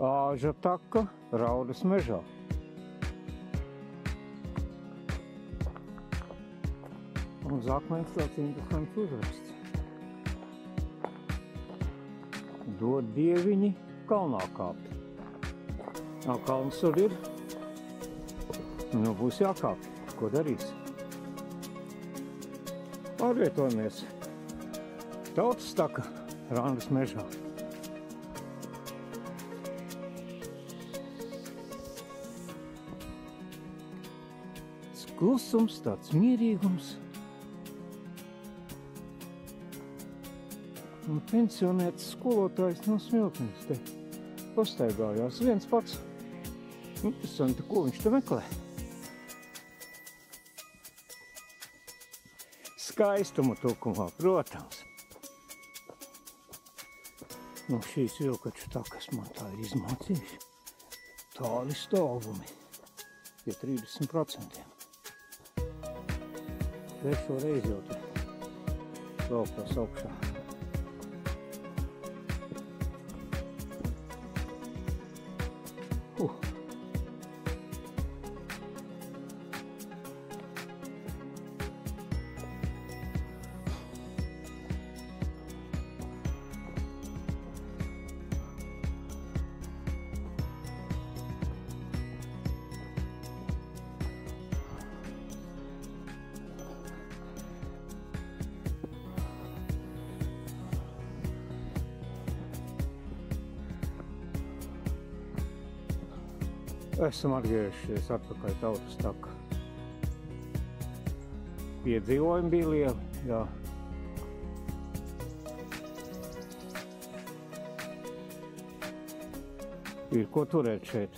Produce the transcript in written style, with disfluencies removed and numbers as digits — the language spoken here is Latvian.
Āža taka Raudas mežā. Un uz akmens tāds interesants uzraksts. Dod dieviņi kalnā kāpt. Kalns tur ir. Nu, būs jākāp. Ko darīs? Pārvietojamies. Tautas taka Raudas mežā. Klusums, tāds mierīgums. Un pensionēts skolotājs no Smiltenes te pastaigājās viens pats. Interesanti, ko viņš te meklē. Skaistumu tukumā, protams. No šīs vilkaču takas man tā ir izmācījuši. Tāli stāvumi. Pie 30%. Trešo reizi jau te braukās augšā. Esam atgriežušies atpakaļ tautas taka. Piedzīvojumi bija lieli, jā. Ir ko turēt šeit.